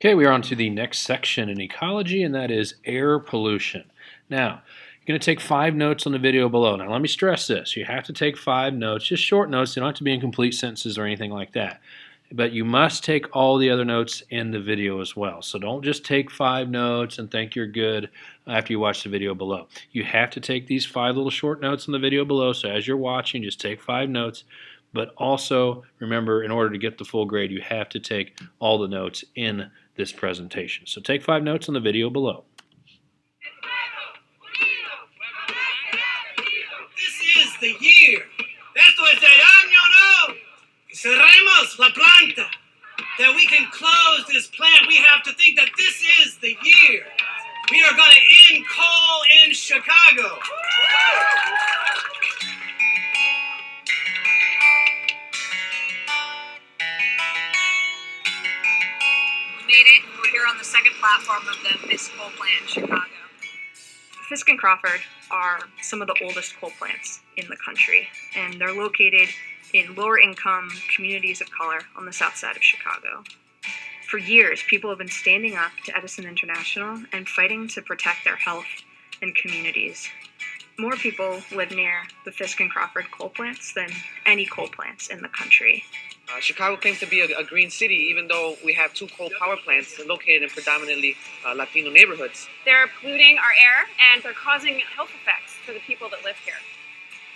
Okay, we are on to the next section in ecology, and that is air pollution. Now, you're going to take 5 notes on the video below. Now, let me stress this. You have to take 5 notes, just short notes. They don't have to be in complete sentences or anything like that. But you must take all the other notes in the video as well. So don't just take 5 notes and think you're good after you watch the video below. You have to take these 5 little short notes in the video below. So as you're watching, just take 5 notes. But also, remember, in order to get the full grade, you have to take all the notes in this presentation. So take 5 notes on the video below. This is the year. Esto es el año, no. Cerremos la planta. That we can close this plant. We have to think that this is the year. We are going to end coal in Chicago. Made it. We're here on the second platform of the Fisk coal plant in Chicago. Fisk and Crawford are some of the oldest coal plants in the country, and they're located in lower income communities of color on the south side of Chicago. For years, people have been standing up to Edison International and fighting to protect their health and communities. More people live near the Fisk and Crawford coal plants than any coal plants in the country. Chicago claims to be a green city, even though we have 2 coal power plants located in predominantly Latino neighborhoods. They're polluting our air and they're causing health effects for the people that live here.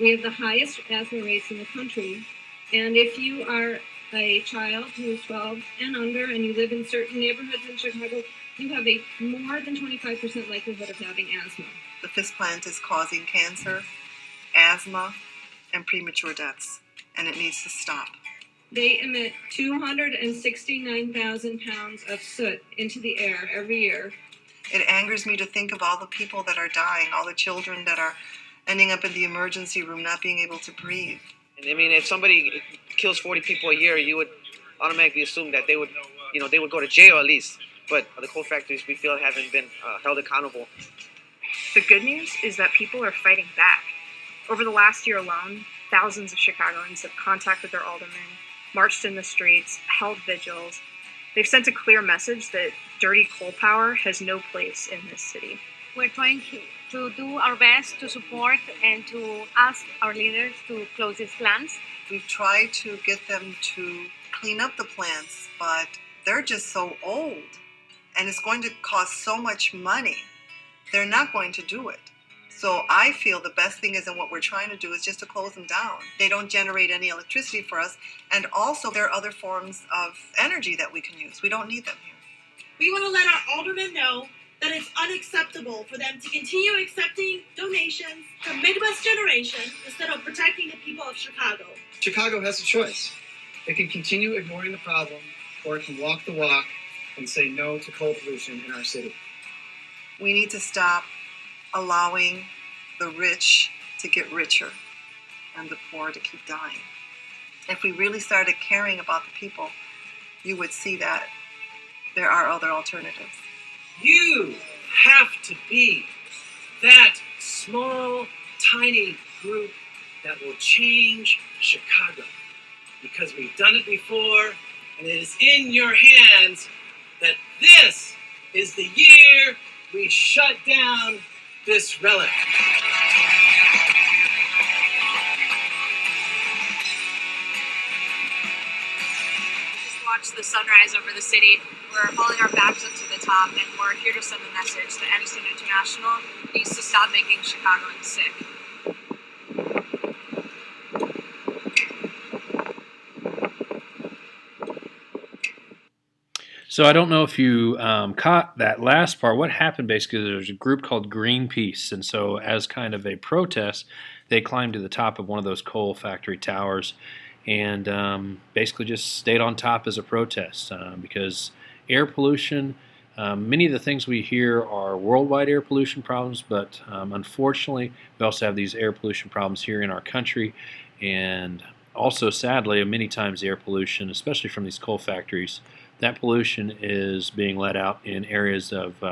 We have the highest asthma rates in the country, and if you are a child who is 12 and under and you live in certain neighborhoods in Chicago, you have a more than 25% likelihood of having asthma. The Fisk plant is causing cancer, asthma, and premature deaths, and it needs to stop. They emit 269,000 pounds of soot into the air every year. It angers me to think of all the people that are dying, all the children that are ending up in the emergency room not being able to breathe. And I mean, if somebody kills 40 people a year, you would automatically assume that they would go to jail at least. But the coal factories, we feel, haven't been held accountable. The good news is that people are fighting back. Over the last year alone, thousands of Chicagoans have contacted their aldermen, marched in the streets, held vigils. They've sent a clear message that dirty coal power has no place in this city. We're trying to do our best to support and to ask our leaders to close these plants. We've tried to get them to clean up the plants, but they're just so old, and it's going to cost so much money. They're not going to do it. So I feel the best thing is, and what we're trying to do is just to close them down. They don't generate any electricity for us, and also there are other forms of energy that we can use. We don't need them here. We want to let our aldermen know that it's unacceptable for them to continue accepting donations from Midwest Generation instead of protecting the people of Chicago. Chicago has a choice. It can continue ignoring the problem, or it can walk the walk and say no to coal pollution in our city. We need to stop allowing the rich to get richer and the poor to keep dying. If we really started caring about the people, you would see that there are other alternatives. You have to be that small, tiny group that will change Chicago. Because we've done it before, and it is in your hands that this is the year we shut down this relic. Just watched the sunrise over the city. We're hauling our bags up to the top, and we're here to send a message that Edison International needs to stop making Chicagoans sick. So I don't know if you caught that last part. What happened basically, there's a group called Greenpeace, and so as kind of a protest, they climbed to the top of one of those coal factory towers and basically just stayed on top as a protest because air pollution, many of the things we hear are worldwide air pollution problems, but unfortunately we also have these air pollution problems here in our country, and also sadly many times the air pollution, especially from these coal factories, that pollution is being let out in areas of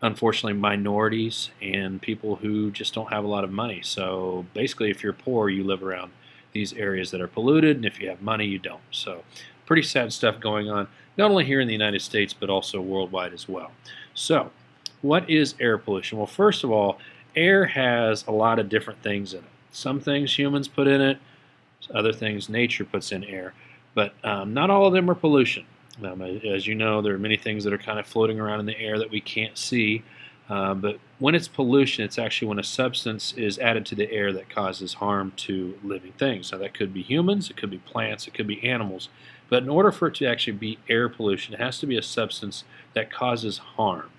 unfortunately minorities and people who just don't have a lot of money. So basically if you're poor, you live around these areas that are polluted, and if you have money, you don't. So pretty sad stuff going on, not only here in the United States, but also worldwide as well. So, what is air pollution? Well, first of all, air has a lot of different things in it. Some things humans put in it, other things nature puts in air, but not all of them are pollution. As you know, there are many things that are kind of floating around in the air that we can't see, but when it's pollution, it's actually when a substance is added to the air that causes harm to living things. Now that could be humans, it could be plants, it could be animals, but in order for it to actually be air pollution, it has to be a substance that causes harm.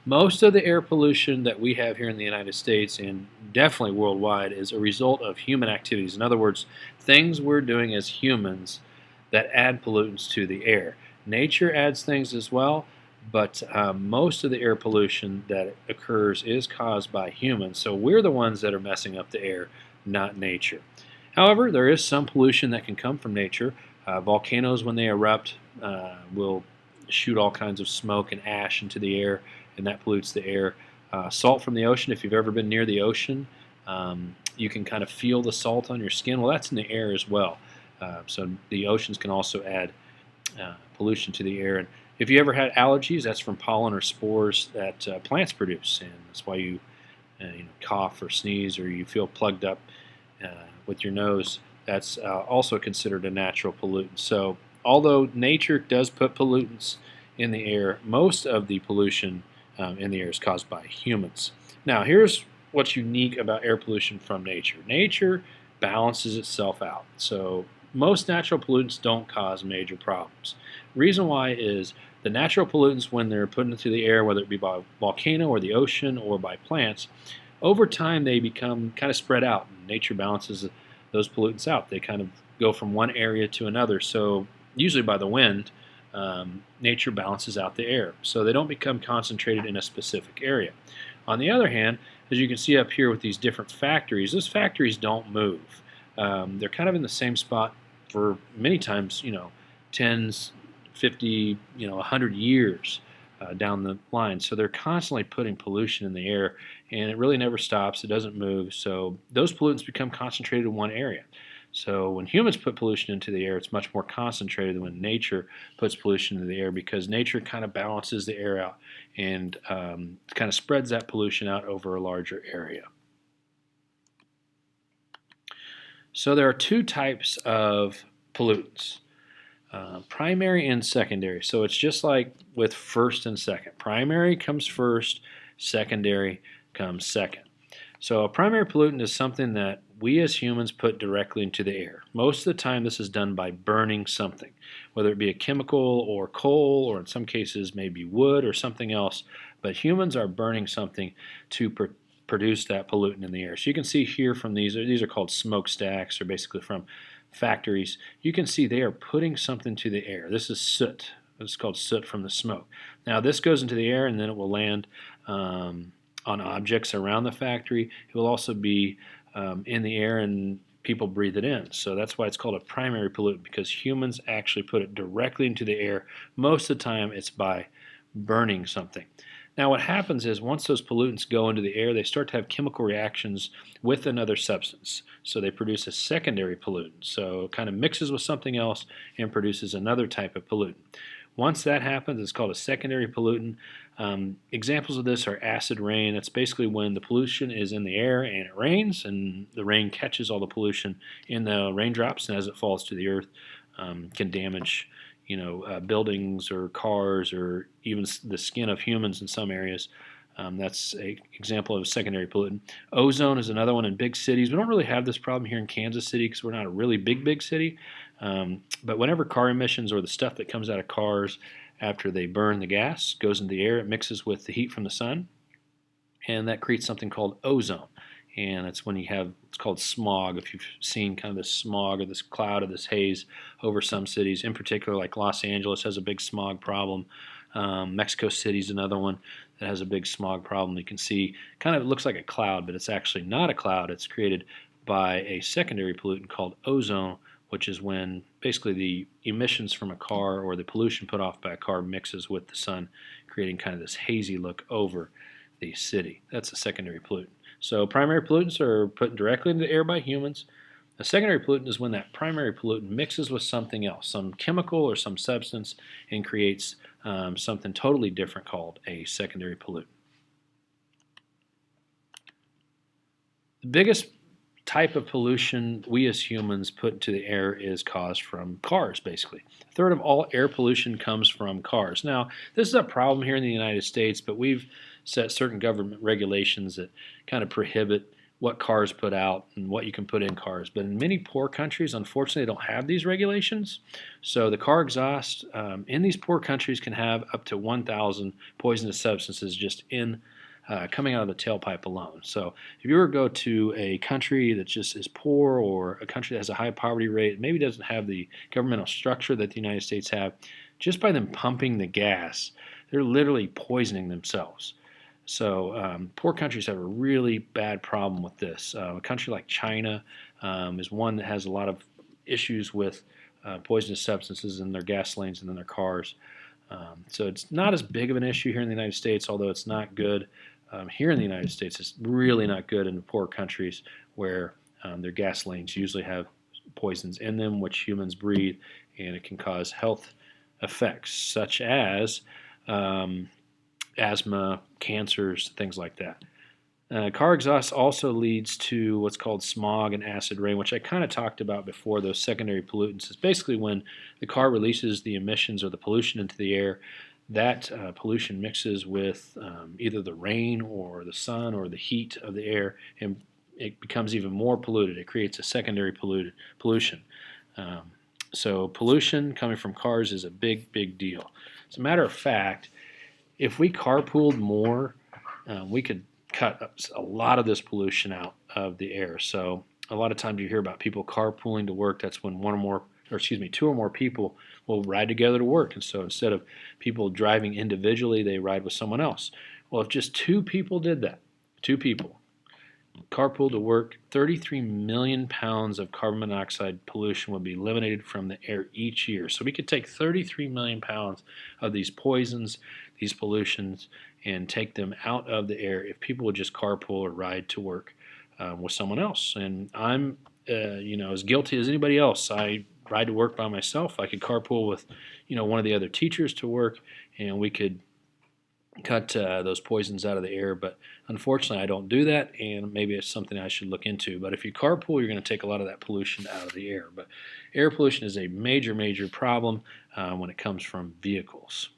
Most of the air pollution that we have here in the United States and definitely worldwide is a result of human activities. In other words, things we're doing as humans that add pollutants to the air. Nature adds things as well, but most of the air pollution that occurs is caused by humans, so we're the ones that are messing up the air, not nature. However, there is some pollution that can come from nature. Volcanoes, when they erupt, will shoot all kinds of smoke and ash into the air, and that pollutes the air. Salt from the ocean, if you've ever been near the ocean, you can kind of feel the salt on your skin. Well, that's in the air as well. So the oceans can also add pollution to the air. And if you ever had allergies, that's from pollen or spores that plants produce, and that's why you, cough or sneeze, or you feel plugged up with your nose. That's also considered a natural pollutant. So although nature does put pollutants in the air, most of the pollution in the air is caused by humans. Now here's what's unique about air pollution from nature. Nature balances itself out. So most natural pollutants don't cause major problems. The reason why is the natural pollutants, when they're put into the air, whether it be by a volcano or the ocean or by plants, over time they become kind of spread out. Nature balances those pollutants out. They kind of go from one area to another. So usually by the wind, nature balances out the air. So they don't become concentrated in a specific area. On the other hand, as you can see up here with these different factories, those factories don't move. They're kind of in the same spot for many times, 10s, 50, 100 years down the line. So they're constantly putting pollution in the air, and it really never stops. It doesn't move. So those pollutants become concentrated in one area. So when humans put pollution into the air, it's much more concentrated than when nature puts pollution into the air, because nature kind of balances the air out and kind of spreads that pollution out over a larger area. So there are two types of pollutants, primary and secondary. So it's just like with first and second. Primary comes first, secondary comes second. So a primary pollutant is something that we as humans put directly into the air. Most of the time this is done by burning something, whether it be a chemical or coal, or in some cases maybe wood or something else, but humans are burning something to produce that pollutant in the air. So you can see here from these are called smokestacks, or basically from factories. You can see they are putting something to the air. This is soot. It's called soot from the smoke. Now this goes into the air, and then it will land on objects around the factory. It will also be in the air, and people breathe it in. So that's why it's called a primary pollutant, because humans actually put it directly into the air. Most of the time it's by burning something. Now what happens is, once those pollutants go into the air, they start to have chemical reactions with another substance. So they produce a secondary pollutant. So it kind of mixes with something else and produces another type of pollutant. Once that happens, it's called a secondary pollutant. Examples of this are acid rain. That's basically when the pollution is in the air and it rains, and the rain catches all the pollution in the raindrops, and as it falls to the earth, can damage buildings or cars, or even the skin of humans in some areas. That's an example of a secondary pollutant. Ozone is another one in big cities. We don't really have this problem here in Kansas City because we're not a really big city. But whenever car emissions, or the stuff that comes out of cars after they burn the gas, goes into the air, it mixes with the heat from the sun, and that creates something called ozone. And it's when you have, it's called smog. If you've seen kind of this smog or this cloud or this haze over some cities, in particular like Los Angeles has a big smog problem. Mexico City is another one that has a big smog problem. You can see kind of, it looks like a cloud, but it's actually not a cloud. It's created by a secondary pollutant called ozone, which is when basically the emissions from a car or the pollution put off by a car mixes with the sun, creating kind of this hazy look over the city. That's a secondary pollutant. So primary pollutants are put directly into the air by humans. A secondary pollutant is when that primary pollutant mixes with something else, some chemical or some substance, and creates something totally different called a secondary pollutant. The biggest type of pollution we as humans put into the air is caused from cars, basically. A third of all air pollution comes from cars. Now, this is a problem here in the United States, but we've set certain government regulations that kind of prohibit what cars put out and what you can put in cars. But in many poor countries, unfortunately, they don't have these regulations. So the car exhaust in these poor countries can have up to 1,000 poisonous substances just in coming out of the tailpipe alone. So if you were to go to a country that just is poor, or a country that has a high poverty rate, maybe doesn't have the governmental structure that the United States have, just by them pumping the gas, they're literally poisoning themselves. So poor countries have a really bad problem with this. A country like China is one that has a lot of issues with poisonous substances in their gasolines and in their cars. So it's not as big of an issue here in the United States, although it's not good. Here in the United States, it's really not good in the poor countries where their gasolines usually have poisons in them, which humans breathe, and it can cause health effects such as asthma, cancers, things like that. Car exhaust also leads to what's called smog and acid rain, which I kind of talked about before. Those secondary pollutants. It's basically when the car releases the emissions or the pollution into the air. That pollution mixes with either the rain or the sun or the heat of the air, and it becomes even more polluted. It creates a secondary pollution. So pollution coming from cars is a big, big deal. As a matter of fact, if we carpooled more, we could cut a lot of this pollution out of the air. So a lot of times you hear about people carpooling to work. That's when two or more people will ride together to work. And so instead of people driving individually, they ride with someone else. Well, if just 2 people did that, 2 people carpool to work, 33 million pounds of carbon monoxide pollution would be eliminated from the air each year. So we could take 33 million pounds of these poisons, these pollutions, and take them out of the air if people would just carpool or ride to work with someone else. And I'm as guilty as anybody else. I ride to work by myself. I could carpool with one of the other teachers to work, and we could cut those poisons out of the air. But unfortunately, I don't do that, and maybe it's something I should look into. But if you carpool, you're going to take a lot of that pollution out of the air. But air pollution is a major, major problem when it comes from vehicles.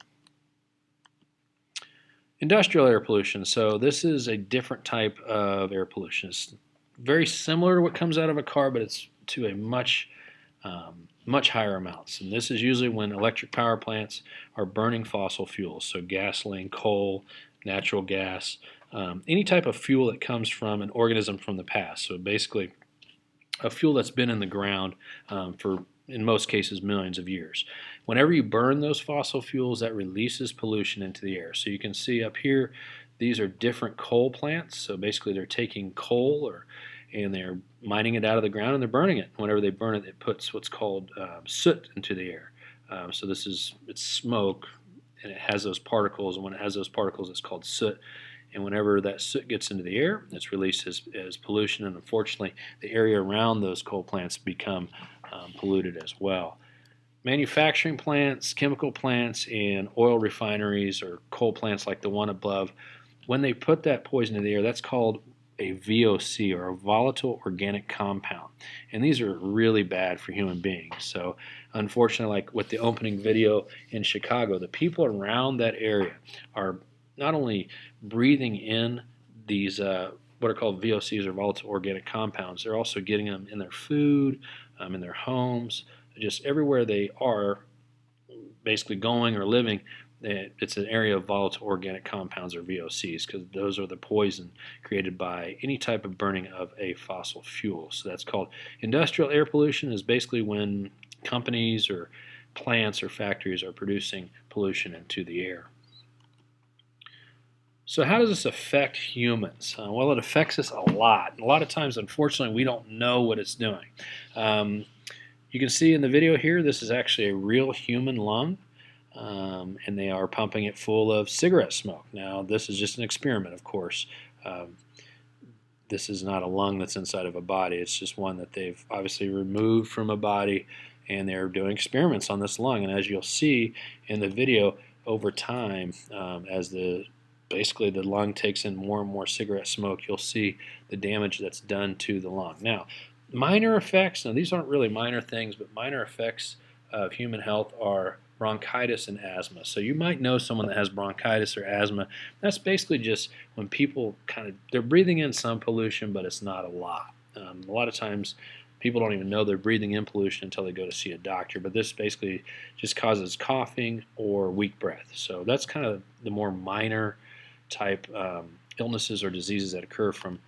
Industrial air pollution. So this is a different type of air pollution. It's very similar to what comes out of a car, but it's to a much higher amounts. And this is usually when electric power plants are burning fossil fuels, so gasoline, coal, natural gas, any type of fuel that comes from an organism from the past. So basically a fuel that's been in the ground for, in most cases, millions of years. Whenever you burn those fossil fuels, that releases pollution into the air. So you can see up here, these are different coal plants. So basically they're taking coal and they're mining it out of the ground and they're burning it. Whenever they burn it, it puts what's called soot into the air. So it's smoke, and it has those particles, and when it has those particles, it's called soot. And whenever that soot gets into the air, it's released as pollution, and unfortunately, the area around those coal plants become polluted as well. Manufacturing plants, chemical plants, and oil refineries or coal plants like the one above, when they put that poison in the air, that's called a VOC, or a volatile organic compound. And these are really bad for human beings. So unfortunately, like with the opening video in Chicago, the people around that area are not only breathing in these what are called VOCs, or volatile organic compounds, they're also getting them in their food, in their homes, just everywhere they are basically going or living. It's an area of volatile organic compounds, or VOCs, because those are the poison created by any type of burning of a fossil fuel. So that's called industrial air pollution, is basically when companies or plants or factories are producing pollution into the air. So how does this affect humans? Well, it affects us a lot. A lot of times, unfortunately, we don't know what it's doing. You can see in the video here, this is actually a real human lung. And they are pumping it full of cigarette smoke. Now, this is just an experiment, of course. this is not a lung that's inside of a body. It's just one that they've obviously removed from a body, and they're doing experiments on this lung. And as you'll see in the video, over time, as basically the lung takes in more and more cigarette smoke, you'll see the damage that's done to the lung. Now, minor effects, now these aren't really minor things, but minor effects of human health are bronchitis and asthma. So you might know someone that has bronchitis or asthma. That's basically just when people they're breathing in some pollution, but it's not a lot. A lot of times people don't even know they're breathing in pollution until they go to see a doctor, but this basically just causes coughing or weak breath. So that's kind of the more minor type illnesses or diseases that occur from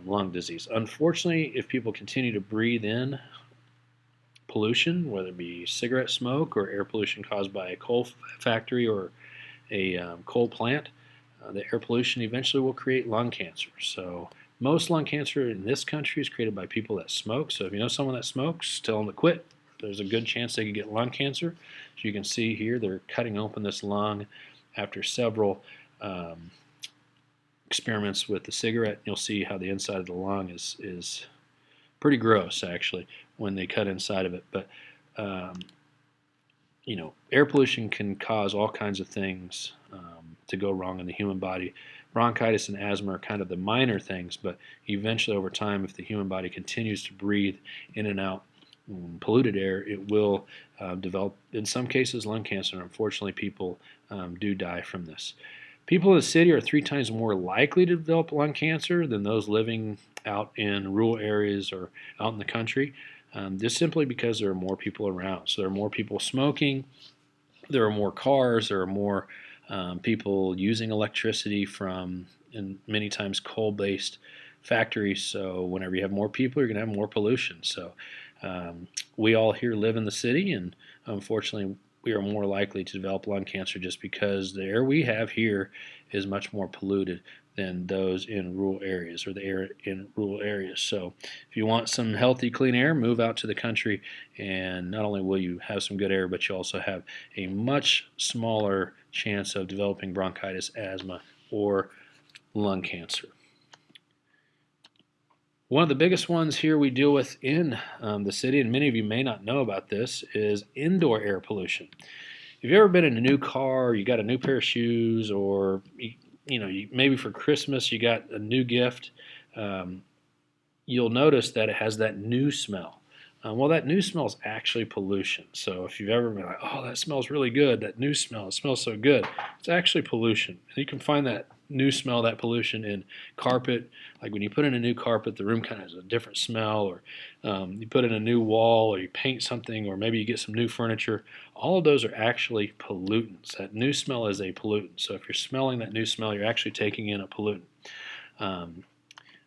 lung disease. Unfortunately, if people continue to breathe in pollution, whether it be cigarette smoke or air pollution caused by a coal factory or a coal plant, the air pollution eventually will create lung cancer. So most lung cancer in this country is created by people that smoke. So if you know someone that smokes, tell them to quit. There's a good chance they could get lung cancer. As you can see here, they're cutting open this lung after several experiments with the cigarette. You'll see how the inside of the lung is pretty gross, actually, when they cut inside of it. But air pollution can cause all kinds of things to go wrong in the human body. Bronchitis and asthma are kind of the minor things, but eventually over time, if the human body continues to breathe in and out polluted air, it will develop, in some cases, lung cancer. And unfortunately, people do die from this. People in the city are 3 times more likely to develop lung cancer than those living out in rural areas or out in the country. Just simply because there are more people around. So there are more people smoking, there are more cars, there are more people using electricity from, and many times, coal-based factories. So whenever you have more people, you're going to have more pollution. So we all here live in the city, and unfortunately we are more likely to develop lung cancer just because the air we have here is much more polluted than those in rural areas, or the air in rural areas. So if you want some healthy, clean air, move out to the country, and not only will you have some good air, but you also have a much smaller chance of developing bronchitis, asthma, or lung cancer. One of the biggest ones here we deal with in the city, and many of you may not know about this, is indoor air pollution. If you've ever been in a new car, you got a new pair of shoes, or maybe for Christmas you got a new gift, you'll notice that it has that new smell. Well, that new smell is actually pollution. So if you've ever been like, oh, that smells really good, that new smell, it smells so good, it's actually pollution. And you can find that new smell, that pollution, in carpet. Like when you put in a new carpet, the room kind of has a different smell, or you put in a new wall, or you paint something, or maybe you get some new furniture. All of those are actually pollutants. That new smell is a pollutant. So if you're smelling that new smell, you're actually taking in a pollutant.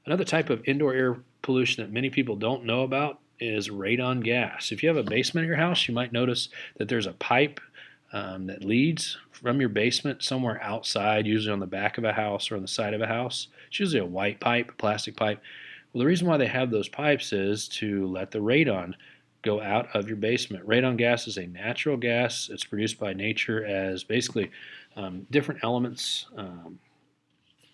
Another type of indoor air pollution that many people don't know about is radon gas. If you have a basement in your house, you might notice that there's a pipe that leads from your basement somewhere outside, usually on the back of a house or on the side of a house. It's usually a white pipe, a plastic pipe. Well, the reason why they have those pipes is to let the radon go out of your basement. Radon gas is a natural gas. It's produced by nature as basically different elements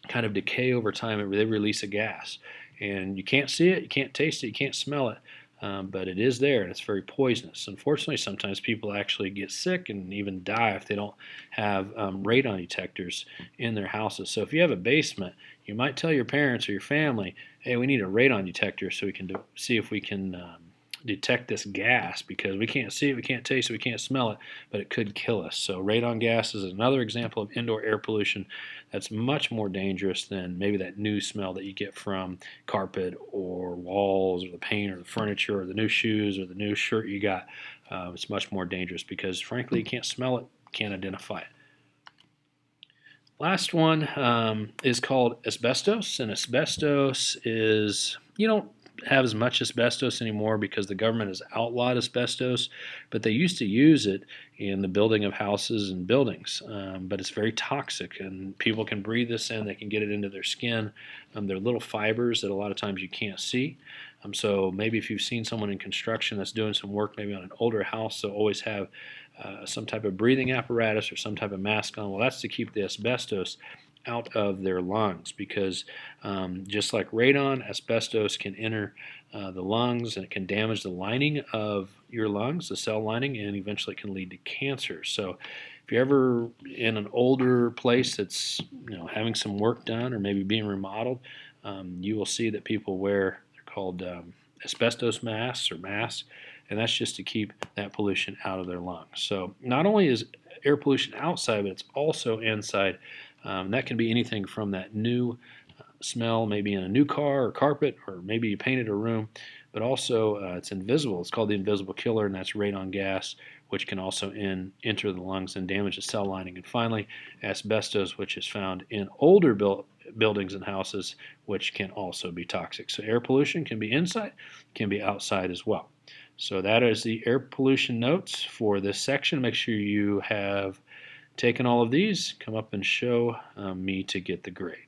kind of decay over time. They release a gas. And you can't see it, you can't taste it, you can't smell it. But it is there, and it's very poisonous. Unfortunately, sometimes people actually get sick and even die if they don't have radon detectors in their houses. So if you have a basement, you might tell your parents or your family, hey, we need a radon detector so we can see if we can detect this gas, because we can't see it, we can't taste it, we can't smell it, but it could kill us. So radon gas is another example of indoor air pollution that's much more dangerous than maybe that new smell that you get from carpet or walls or the paint or the furniture or the new shoes or the new shirt you got. It's much more dangerous because, frankly, you can't smell it, can't identify it. Last one is called asbestos, and asbestos is, you don't have as much asbestos anymore because the government has outlawed asbestos, but they used to use it in the building of houses and buildings. But it's very toxic, and people can breathe this in. They can get it into their skin. They're little fibers that a lot of times you can't see. So maybe if you've seen someone in construction that's doing some work maybe on an older house, they'll always have some type of breathing apparatus or some type of mask on. Well, that's to keep the asbestos out of their lungs, because just like radon, asbestos can enter the lungs, and it can damage the lining of your lungs, the cell lining, and eventually it can lead to cancer. So if you're ever in an older place that's having some work done or maybe being remodeled, you will see that people wear, they're called asbestos masks or masks, and that's just to keep that pollution out of their lungs. So not only is air pollution outside, but it's also inside. That can be anything from that new smell, maybe in a new car or carpet, or maybe you painted a room, but also it's invisible. It's called the invisible killer, and that's radon gas, which can also enter the lungs and damage the cell lining. And finally, asbestos, which is found in older buildings and houses, which can also be toxic. So air pollution can be inside, can be outside as well. So that is the air pollution notes for this section. Make sure you have taken all of these. Come up and show me to get the grade.